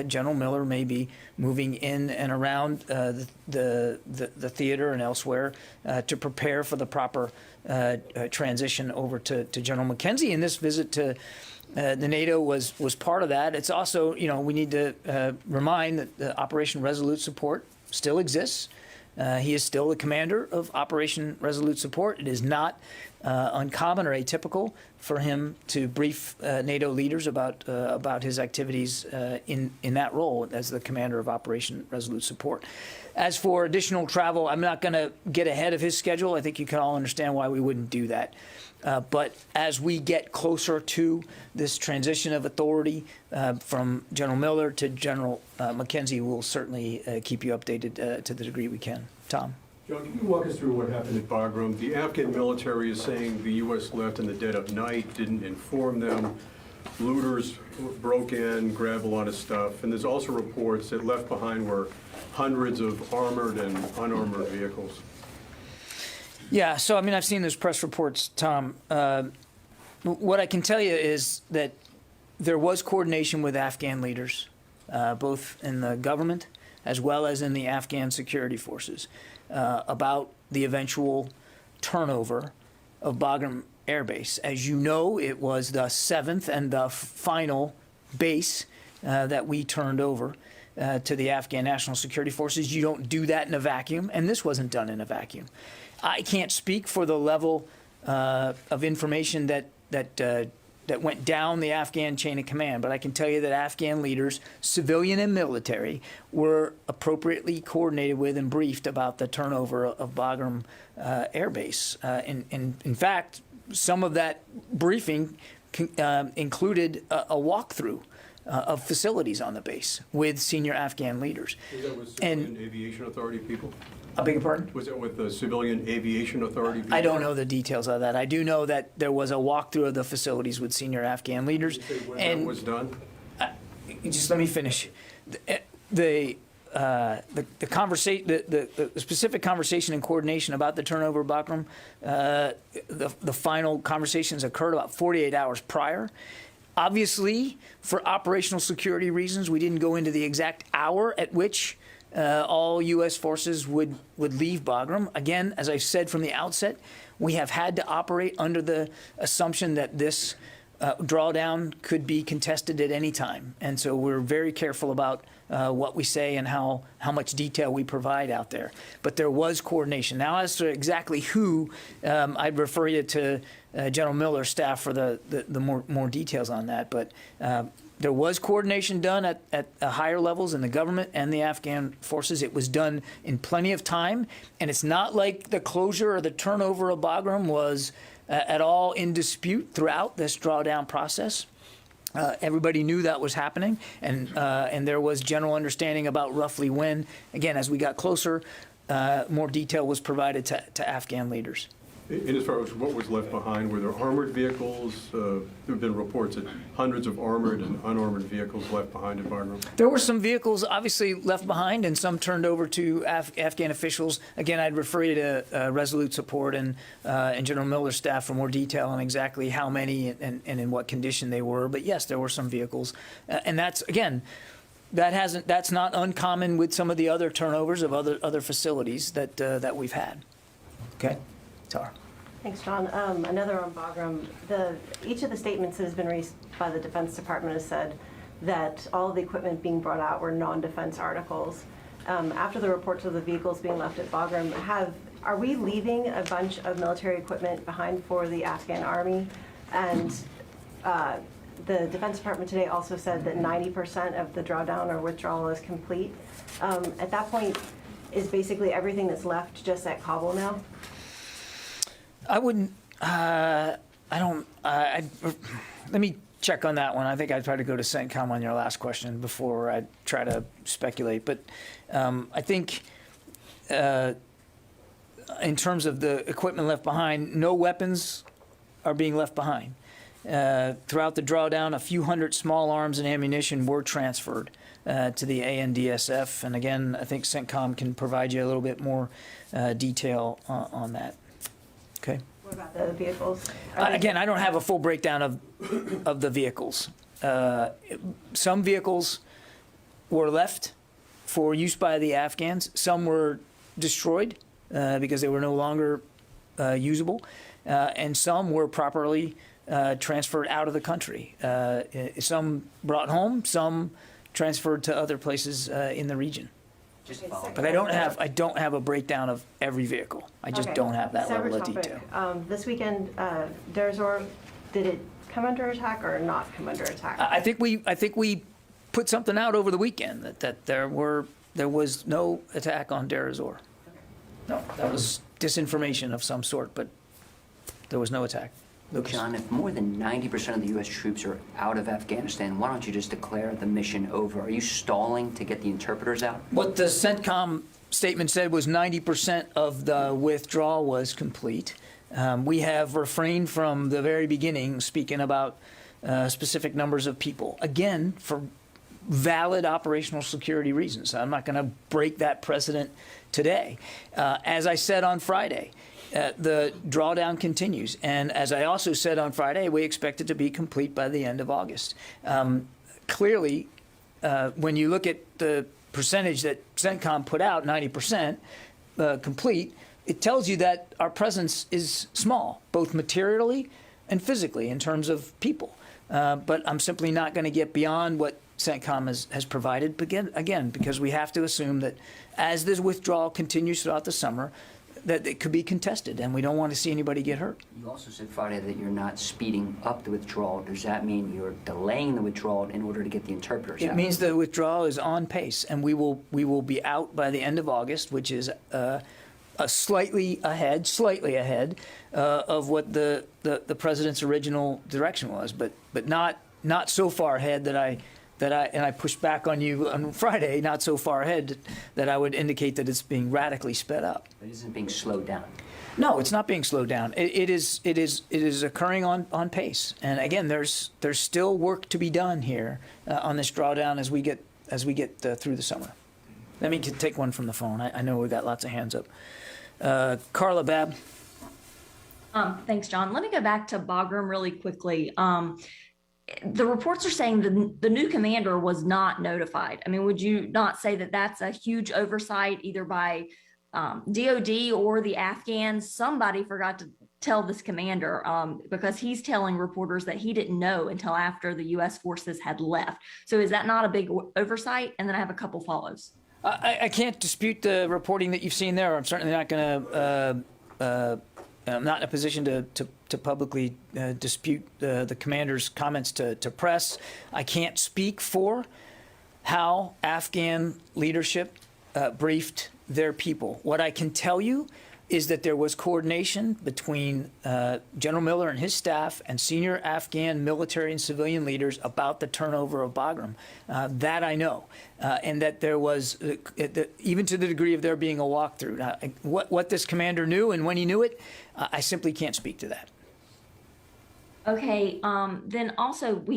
General Miller may be moving in and around the theater and elsewhere to prepare for the proper transition over to General McKenzie. And this visit to the NATO was part of that. It's also, we need to remind that the Operation Resolute Support still exists. He is still the commander of Operation Resolute Support. It is not uncommon or atypical for him to brief NATO leaders about his activities in that role as the commander of Operation Resolute Support. As for additional travel, I'm not going to get ahead of his schedule. I think you can all understand why we wouldn't do that. But as we get closer to this transition of authority from General Miller to General McKenzie, we'll certainly keep you updated to the degree we can. Tom? John, can you walk us through what happened at Bagram? The Afghan military is saying the U.S. left in the dead of night, didn't inform them. Looters broke in, grabbed a lot of stuff. And there's also reports that left behind were hundreds of armored and unarmored vehicles. Yeah, so I mean, I've seen those press reports, Tom. What I can tell you is that there was coordination with Afghan leaders, both in the government as well as in the Afghan security forces, about the eventual turnover of Bagram Air Base. As you know, it was the 7th and the final base that we turned over to the Afghan National Security Forces. You don't do that in a vacuum, and this wasn't done in a vacuum. I can't speak for the level of information that went down the Afghan chain of command, but I can tell you that Afghan leaders, civilian and military, were appropriately coordinated with and briefed about the turnover of Bagram Air Base. In fact, some of that briefing included a walkthrough of facilities on the base with senior Afghan leaders. Was that with Civilian Aviation Authority people? I beg your pardon? Was that with the Civilian Aviation Authority people? I don't know the details of that. I do know that there was a walkthrough of the facilities with senior Afghan leaders. Did you say when that was done? Just let me finish. The specific conversation and coordination about the turnover of Bagram, the final conversations occurred about 48 hours prior. Obviously, for operational security reasons, we didn't go into the exact hour at which all U.S. forces would leave Bagram. Again, as I said from the outset, we have had to operate under the assumption that this drawdown could be contested at any time. And so we're very careful about what we say and how much detail we provide out there. But there was coordination. Now, as to exactly who, I'd refer you to General Miller's staff for the more details on that. But there was coordination done at higher levels in the government and the Afghan forces. It was done in plenty of time. And it's not like the closure or the turnover of Bagram was at all in dispute throughout this drawdown process. Everybody knew that was happening, and there was general understanding about roughly when. Again, as we got closer, more detail was provided to Afghan leaders. And as far as what was left behind, were there armored vehicles? There have been reports that hundreds of armored and unarmored vehicles left behind in Bagram. There were some vehicles obviously left behind and some turned over to Afghan officials. Again, I'd refer you to Resolute Support and General Miller's staff for more detail on exactly how many and in what condition they were. But yes, there were some vehicles. And that's, again, that's not uncommon with some of the other turnovers of other facilities that we've had. Okay? Tara. Thanks, John. Another on Bagram. Each of the statements that has been released by the Defense Department has said that all of the equipment being brought out were non-defense articles. After the reports of the vehicles being left at Bagram, are we leaving a bunch of military equipment behind for the Afghan army? And the Defense Department today also said that 90% of the drawdown or withdrawal is complete. At that point, is basically everything that's left just at Kabul now? I wouldn't, let me check on that one. I think I'd try to go to CENTCOM on your last question before I try to speculate. But I think in terms of the equipment left behind, no weapons are being left behind. Throughout the drawdown, a few hundred small arms and ammunition were transferred to the ANDSF. And again, I think CENTCOM can provide you a little bit more detail on that. Okay. What about the vehicles? Again, I don't have a full breakdown of the vehicles. Some vehicles were left for use by the Afghans. Some were destroyed because they were no longer usable, and some were properly transferred out of the country. Some brought home, some transferred to other places in the region. Just to follow. But I don't have a breakdown of every vehicle. I just Okay. don't have that Separate level of topic. detail. This weekend, Deir ez-Zor, did it come under attack or not come under attack? I think we put something out over the weekend that there was no attack on Deir ez-Zor. No, that was disinformation of some sort, but there was no attack. Lucas. John, if more than 90% of the U.S. troops are out of Afghanistan, why don't you just declare the mission over? Are you stalling to get the interpreters out? What the CENTCOM statement said was 90% of the withdrawal was complete. We have refrained from the very beginning speaking about specific numbers of people, again, for valid operational security reasons. I'm not going to break that precedent today. As I said on Friday, the drawdown continues. And as I also said on Friday, we expect it to be complete by the end of August. Clearly, when you look at the percentage that CENTCOM put out, 90% complete, it tells you that our presence is small, both materially and physically in terms of people. But I'm simply not going to get beyond what CENTCOM has provided, again, because we have to assume that as this withdrawal continues throughout the summer, that it could be contested, and we don't want to see anybody get hurt. You also said Friday that you're not speeding up the withdrawal. Does that mean you're delaying the withdrawal in order to get the interpreters out? It means the withdrawal is on pace, and we will be out by the end of August, which is slightly ahead of what the president's original direction was, but not so far ahead that I pushed back on you on Friday, not so far ahead that I would indicate that it's being radically sped up. It isn't being slowed down. No, it's not being slowed down. It is occurring on pace. And again, there's still work to be done here on this drawdown as we get through the summer. Let me take one from the phone. I know we've got lots of hands up. Carla Babb. Thanks, John. Let me go back to Bagram really quickly. The reports are saying the new commander was not notified. I mean, would you not say that that's a huge oversight either by DOD or the Afghans? Somebody forgot to tell this commander because he's telling reporters that he didn't know until after the U.S. forces had left. So is that not a big oversight? And then I have a couple follows. I can't dispute the reporting that you've seen there. I'm certainly not going to. I'm not in a position to publicly dispute the commander's comments to press. I can't speak for how Afghan leadership briefed their people. What I can tell you is that there was coordination between General Miller and his staff and senior Afghan military and civilian leaders about the turnover of Bagram. That I know. And that there was, even to the degree of there being a walkthrough. Now, what this commander knew and when he knew it, I simply can't speak to that. Okay. Then also, we